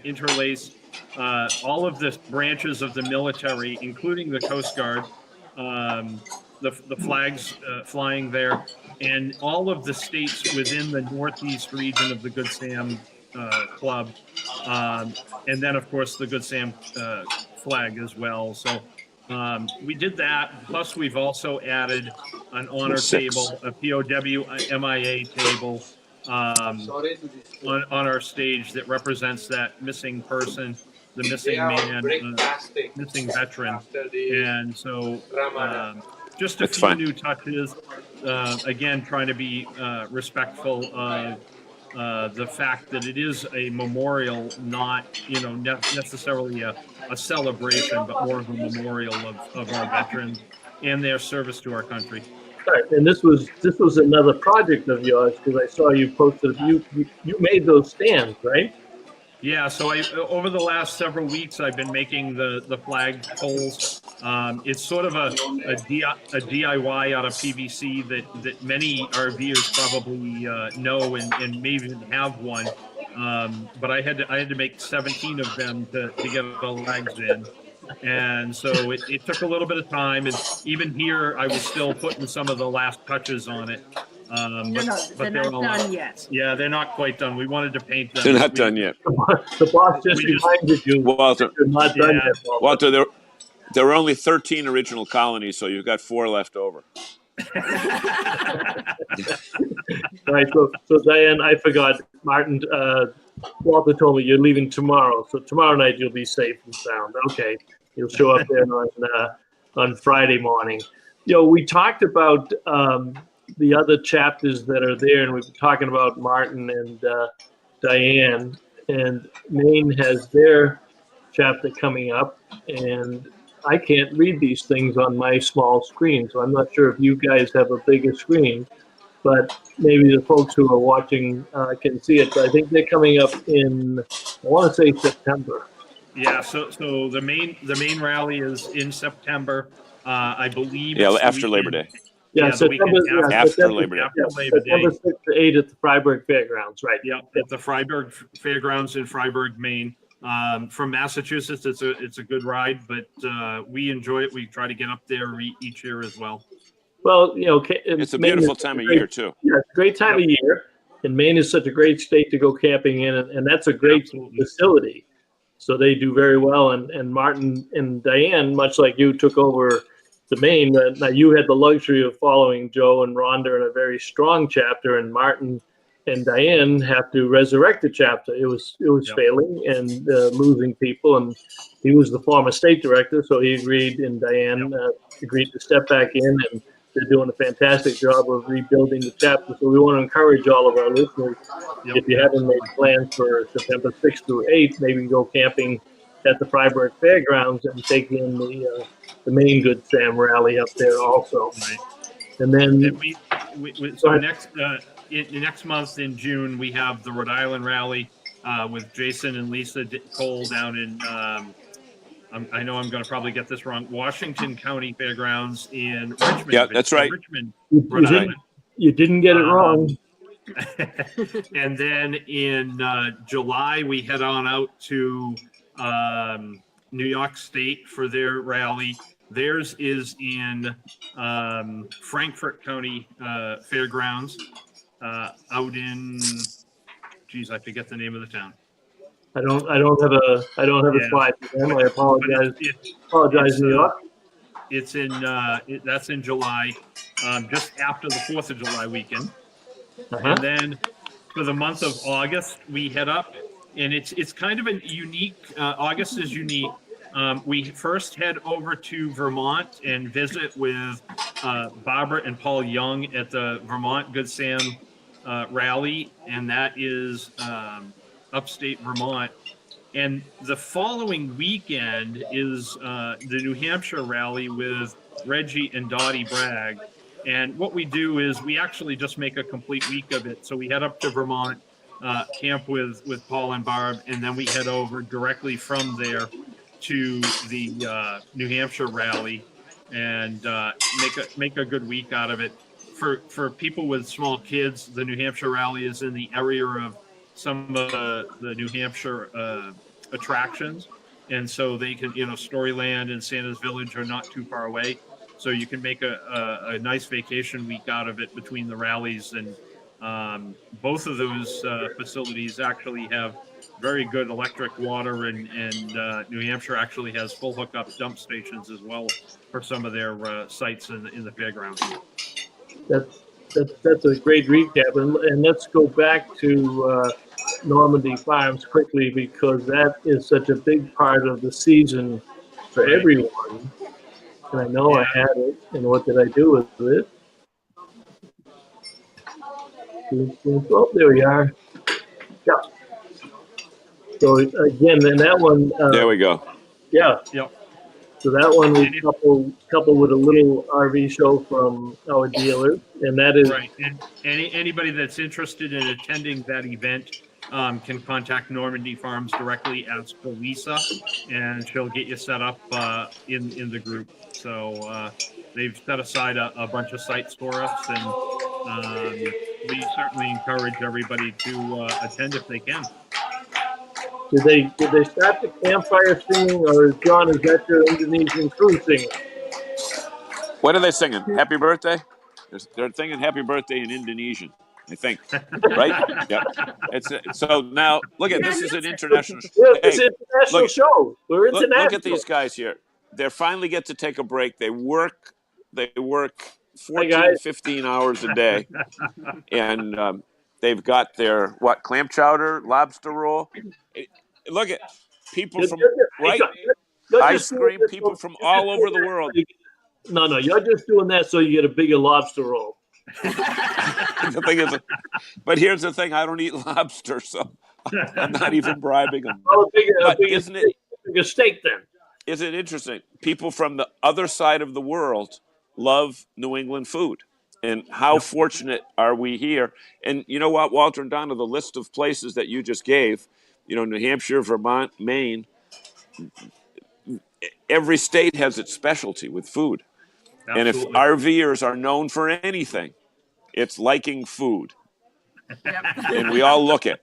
C: interlaced all of the branches of the military, including the Coast Guard, the flags flying there, and all of the states within the Northeast region of the Good Sam Club. And then, of course, the Good Sam flag as well. So we did that. Plus, we've also added an honor table, a POW MIA table on our stage that represents that missing person, the missing man, missing veteran. And so just a few new touches. Again, trying to be respectful of the fact that it is a memorial, not necessarily a celebration, but more of a memorial of our veterans and their service to our country.
A: Right. And this was another project of yours, because I saw you posted. You made those stands, right?
C: Yeah. So over the last several weeks, I've been making the flag poles. It's sort of a DIY out of PVC that many RVers probably know and may even have one. But I had to make 17 of them to get the legs in. And so it took a little bit of time, and even here I was still putting some of the last touches on it.
D: They're not done yet.
C: Yeah, they're not quite done. We wanted to paint them.
B: They're not done yet.
A: The boss just reminded you,
B: Walter.
A: You're not done yet,
B: Walter, there were only 13 original colonies, so you've got 4 left over.
A: All right, so Diane, I forgot. Martin, Walter told me you're leaving tomorrow, so tomorrow night you'll be safe and sound. Okay, you'll show up there on Friday morning. We talked about the other chapters that are there, and we've been talking about Martin and Diane, and Maine has their chapter coming up, and I can't read these things on my small screen, so I'm not sure if you guys have a bigger screen, but maybe the folks who are watching can see it. But I think they're coming up in, I want to say September.
C: Yeah, so the main rally is in September, I believe.
B: Yeah, after Labor Day.
A: Yeah, September,
B: after Labor Day.
A: September 6th to 8th at the Freiburg Fairgrounds, right?
C: Yeah, at the Freiburg Fairgrounds in Freiburg, Maine. From Massachusetts, it's a good ride, but we enjoy it. We try to get up there each year as well.
A: Well,
B: it's a beautiful time of year too.
A: Yeah, it's a great time of year, and Maine is such a great state to go camping in, and that's a great facility. So they do very well, and Martin and Diane, much like you, took over the Maine. Now you had the luxury of following Joe and Rhonda in a very strong chapter, and Martin and Diane have to resurrect the chapter. It was failing and losing people, and he was the former state director, so he agreed, and Diane agreed to step back in, and they're doing a fantastic job of rebuilding the chapter. So we want to encourage all of our listeners, if you haven't made plans for September 6th through 8th, maybe go camping at the Freiburg Fairgrounds and take in the main Good Sam rally up there also.
C: Right.
A: And then
C: next month in June, we have the Rhode Island rally with Jason and Lisa Cole down in, I know I'm going to probably get this wrong, Washington County Fairgrounds in Richmond.
B: Yeah, that's right.
C: Richmond,
A: you didn't get it wrong.
C: And then in July, we head on out to New York State for their rally. Theirs is in Frankfort County Fairgrounds out in, geez, I forget the name of the town.
A: I don't have a slide for them. I apologize. New York.
C: It's in that's in July, just after the 4th of July weekend. And then for the month of August, we head up, and it's kind of a unique. August is unique. We first head over to Vermont and visit with Barbara and Paul Young at the Vermont Good Sam rally, and that is upstate Vermont. And the following weekend is the New Hampshire rally with Reggie and Dottie Bragg. And what we do is we actually just make a complete week of it. So we head up to Vermont, camp with Paul and Barb, and then we head over directly from there to the New Hampshire rally and make a good week out of it. For people with small kids, the New Hampshire rally is in the area of some of the New Hampshire attractions. And so they can, Storyland and Santa's Village are not too far away. So you can make a nice vacation week out of it between the rallies. And both of those facilities actually have very good electric water, and New Hampshire actually has full hookup dump stations as well for some of their sites in the fairgrounds.
A: That's a great recap, and let's go back to Normandy Farms quickly, because that is such a big part of the season for everyone. And I know I had it, and what did I do with it? Oh, there we are. Yeah. So again, then that one.
B: There we go.
A: Yeah.
C: Yep.
A: So that one we coupled with a little RV show from our dealers, and that is
C: right. And anybody that's interested in attending that event can contact Normandy Farms directly, ask for Lisa, and she'll get you set up in the group. So they've set aside a bunch of sites for us, and we certainly encourage everybody to attend if they can.
A: Did they start the campfire singing, or John, is that your Indonesian crew singing?
B: What are they singing? Happy birthday? They're singing happy birthday in Indonesian, I think. Right? Yep. So now, look at this is an international show.
A: Yeah, it's an international show. We're international.
B: Look at these guys here. They finally get to take a break. They work 14, 15 hours a day. And they've got their, clam chowder, lobster roll. Look at people from, right? Ice cream, people from all over the world.
A: No, you're just doing that so you get a bigger lobster roll.
B: The thing is, but here's the thing: I don't eat lobster, so I'm not even bribing them.
A: Well, isn't it a bigger steak then?
B: Isn't it interesting? People from the other side of the world love New England food, and how fortunate are we here? And you know what, Walter and Donna, the list of places that you just gave, New Hampshire, Vermont, Maine. Every state has its specialty with food. Absolutely. And if RVers are known for anything, it's liking food. Yep. And we all look it.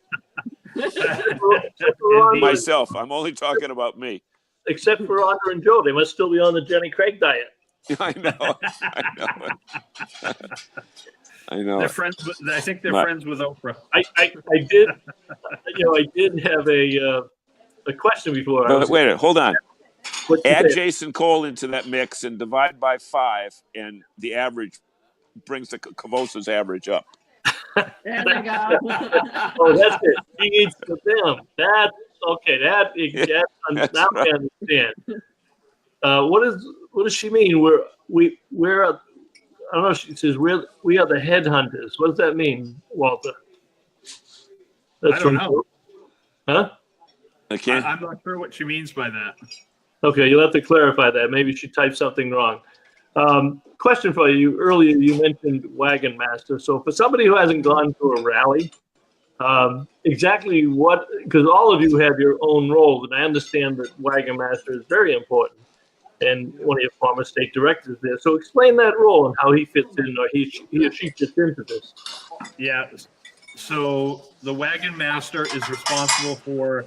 B: Myself, I'm only talking about me.
A: Except for Andre and Joe. They must still be on the Jenny Craig diet.
B: I know.
C: They're friends with, I think they're friends with Oprah.
A: I did have a question before.
B: Wait, hold on. Add Jason Cole into that mix and divide by 5, and the average brings the Cavosa's average up.
D: There we go.
A: Oh, that's it. He needs to them. That's okay. Now I understand. What does she mean? We're I don't know. She says we are the headhunters. What does that mean, Walter?
C: I don't know.
A: Huh?
C: I'm not sure what she means by that.
A: Okay, you'll have to clarify that. Maybe she typed something wrong. Question for you. Earlier, you mentioned Wagon Master. So for somebody who hasn't gone to a rally, exactly what, because all of you have your own roles, and I understand that Wagon Master is very important, and one of your former state directors there. So explain that role and how he fits in, or he or she fits into this.
C: Yeah. So the Wagon Master is responsible for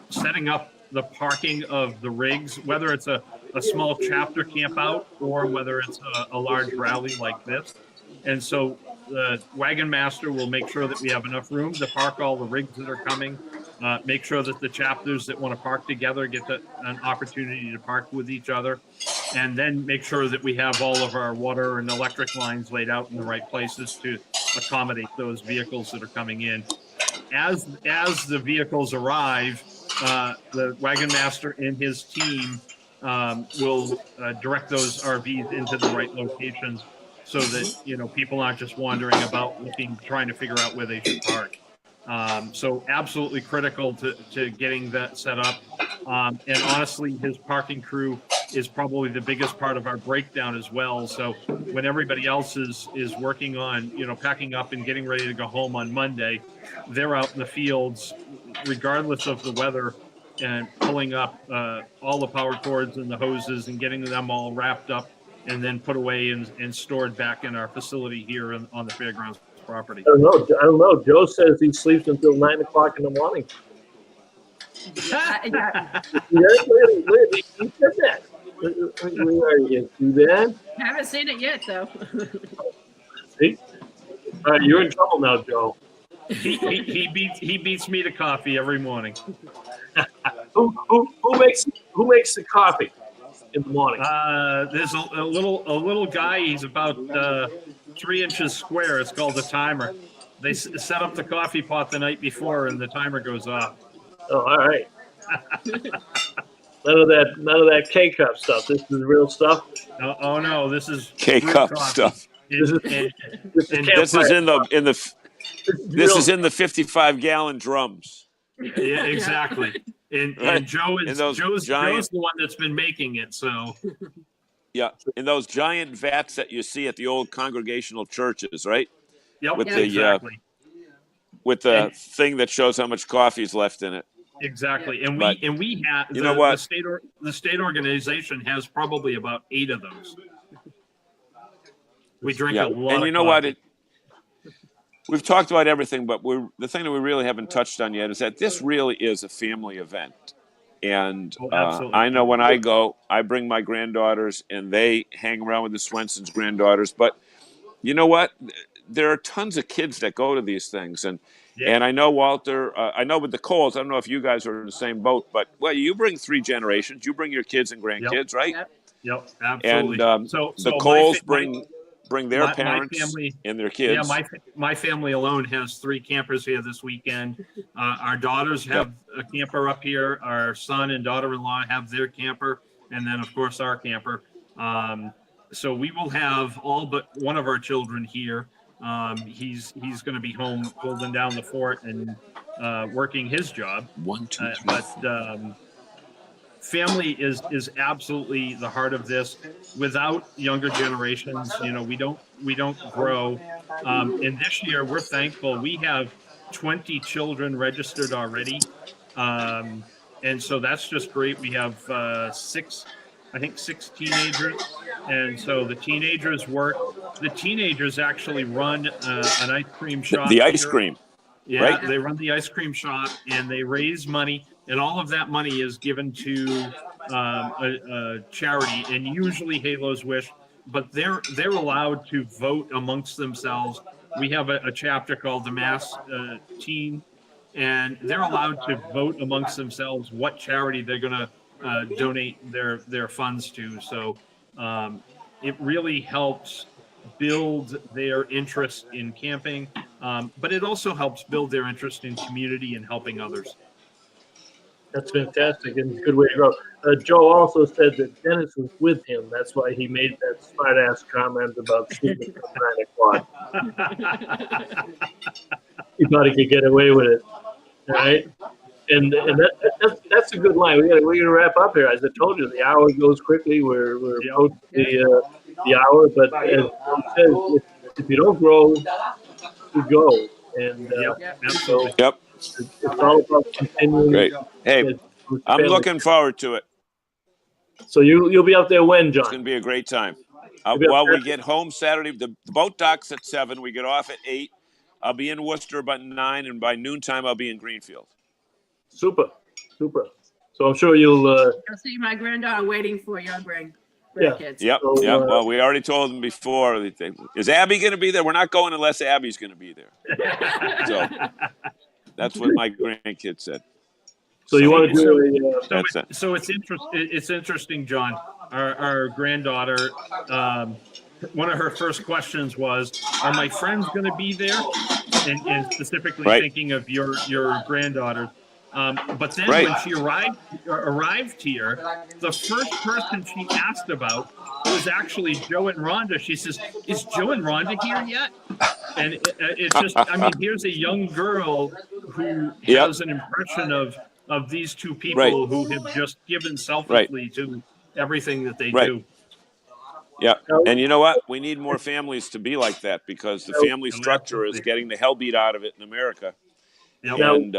C: setting up the parking of the rigs, whether it's a small chapter camp out or whether it's a large rally like this. And so the Wagon Master will make sure that we have enough room to park all the rigs that are coming, make sure that the chapters that want to park together get an opportunity to park with each other, and then make sure that we have all of our water and electric lines laid out in the right places to accommodate those vehicles that are coming in. As the vehicles arrive, the Wagon Master and his team will direct those RVs into the right locations so that, people aren't just wandering about trying to figure out where they should park. So absolutely critical to getting that set up. And honestly, his parking crew is probably the biggest part of our breakdown as well. So when everybody else is working on, packing up and getting ready to go home on Monday, they're out in the fields, regardless of the weather, and pulling up all the power cords and the hoses and getting them all wrapped up and then put away and stored back in our facility here on the fairgrounds property.
A: I don't know. Joe says he sleeps until 9 o'clock in the morning.
D: Yeah.
A: Where he said that? Where are you? See that?
D: Haven't seen it yet, though.
A: See? All right, you're in trouble now, Joe.
C: He beats me to coffee every morning.
A: Who makes the coffee in the morning?
C: There's a little guy. He's about 3 inches square. It's called a timer. They set up the coffee pot the night before, and the timer goes off.
A: Oh, all right. None of that K-cup stuff. This is real stuff.
C: Oh no, this is
B: K-cup stuff.
A: This
B: is in the 55-gallon drums.
C: Yeah, exactly. And Joe's the one that's been making it. So
B: yeah, in those giant vats that you see at the old congregational churches, right?
C: Yep,
B: exactly. With the thing that shows how much coffee is left in it.
C: Exactly, and we have the state organization has probably about 8 of those. We drink a lot.
B: And you know what? We've talked about everything, but the thing that we really haven't touched on yet is that this really is a family event. And I know when I go, I bring my granddaughters, and they hang around with the Swensons' granddaughters. But you know what? There are tons of kids that go to these things, and I know, Walter, I know with the Coles, I don't know if you guys are in the same boat, but you bring 3 generations. You bring your kids and grandkids, right?
C: Yep, absolutely.
B: And the Coles bring their parents and their kids.
C: Yeah, my family alone has 3 campers here this weekend. Our daughters have a camper up here. Our son and daughter-in-law have their camper, and then of course our camper. So we will have all but one of our children here. He's going to be home holding down the fort and working his job.
B: 1, 2, 3.
C: But family is absolutely the heart of this. Without younger generations, we don't grow. And this year we're thankful we have 20 children registered already, and so that's just great. We have 6 teenagers, and so the teenagers work. The teenagers actually run an ice cream shop.
B: The ice cream.
C: Yeah,
B: right?
C: They run the ice cream shop, and they raise money, and all of that money is given to a charity, and usually Halo's Wish. But they're allowed to vote amongst themselves. We have a chapter called the Mass Teen, and they're allowed to vote amongst themselves what charity they're going to donate their funds to. So it really helps build their interest in camping, but it also helps build their interest in community and helping others.
A: That's fantastic, and it's a good way to grow. Joe also said that Dennis was with him. That's why he made that smart-ass comment about sleeping till 9 o'clock. He thought he could get away with it, all right? And that's a good line. We're gonna wrap up here. As I told you, the hour goes quickly. We're approaching the hour, but as Joe says, if you don't grow, you go. And
C: absolutely.
B: Yep.
A: It's all about continuing.
B: Great. Hey, I'm looking forward to it.
A: So you'll be out there when, John?
B: It's going to be a great time. Well, we get home Saturday. The boat docks at 7. We get off at 8. I'll be in Worcester about 9, and by noontime I'll be in Greenfield.
A: Super. So I'm sure you'll.
D: I'll see my granddaughter waiting for your grandkids.
B: Yep.
A: So,
B: Well, we already told them before. Is Abby going to be there? We're not going unless Abby's going to be there. So that's what my grandkids said.
A: So you want to do
C: So it's interesting, John. Our granddaughter, one of her first questions was, "Are my friends going to be there?" And specifically thinking of your granddaughter. But then when she arrived here, the first person she asked about was actually Joe and Rhonda. She says, "Is Joe and Rhonda here yet?" And it's just, here's a young girl who has an impression of these two people who have just given selflessly to everything that they
B: Right.
C: do.
B: Yeah, and you know what? We need more families to be like that because the family structure is getting the hell beat out of it in America.
C: Yep.
B: And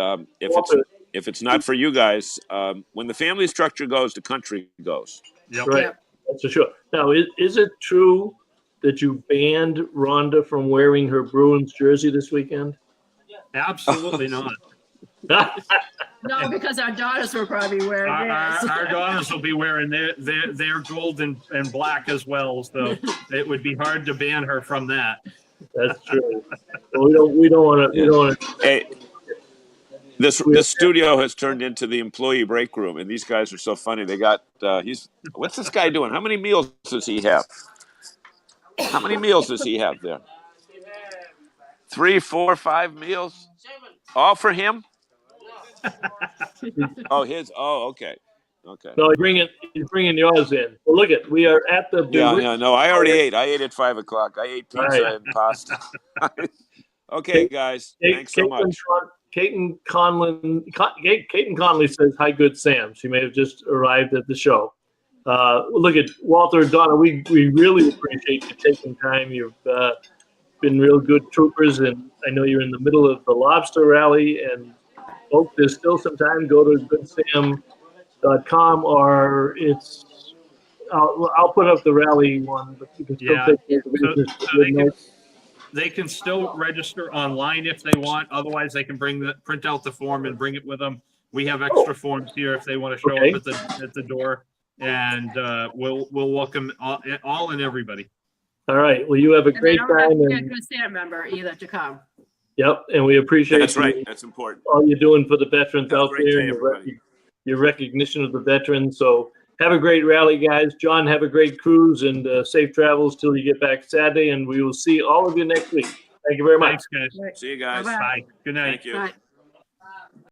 B: if it's not for you guys, when the family structure goes, the country goes.
C: Yep.
A: Right, that's for sure. Now, is it true that you banned Rhonda from wearing her Bruins jersey this weekend?
C: Absolutely not.
D: No, because our daughters will probably wear theirs.
C: Our daughters will be wearing their gold and black as well, so it would be hard to ban her from that.
A: That's true. Well, we don't want to.
B: Hey, this studio has turned into the employee break room, and these guys are so funny. They got what's this guy doing? How many meals does he have? How many meals does he have there? 3, 4, 5 meals, all for him. Okay.
A: No, he's bringing yours in. Well, look at, we are at the.
B: No, I already ate. I ate at 5 o'clock. I ate pizza and pasta. Okay, guys, thanks so much.
A: Caton Conley says, "Hi, good Sam." She may have just arrived at the show. Look at Walter and Donna. We really appreciate you taking time. You've been real good troopers, and I know you're in the middle of the Lobster Rally. And folks, there's still some time. Go to goodsam.com, or I'll put up the rally one, but you can still take the
C: they can still register online if they want. Otherwise, they can print out the form and bring it with them. We have extra forms here if they want to show up at the door, and we'll welcome all and everybody.
A: All right. Well, you have a great time.
D: And a good Sam member either to come.
A: Yep, and we appreciate
B: that's right. That's important.
A: All you're doing for the veterans out there,
B: and
A: your recognition of the veterans. So have a great rally, guys. John, have a great cruise and safe travels till you get back Saturday, and we will see all of you next week. Thank you very much.
C: Thanks, guys.
D: Right.
B: See you guys.
C: Bye. Good night.
B: Thank you.
D: Bye.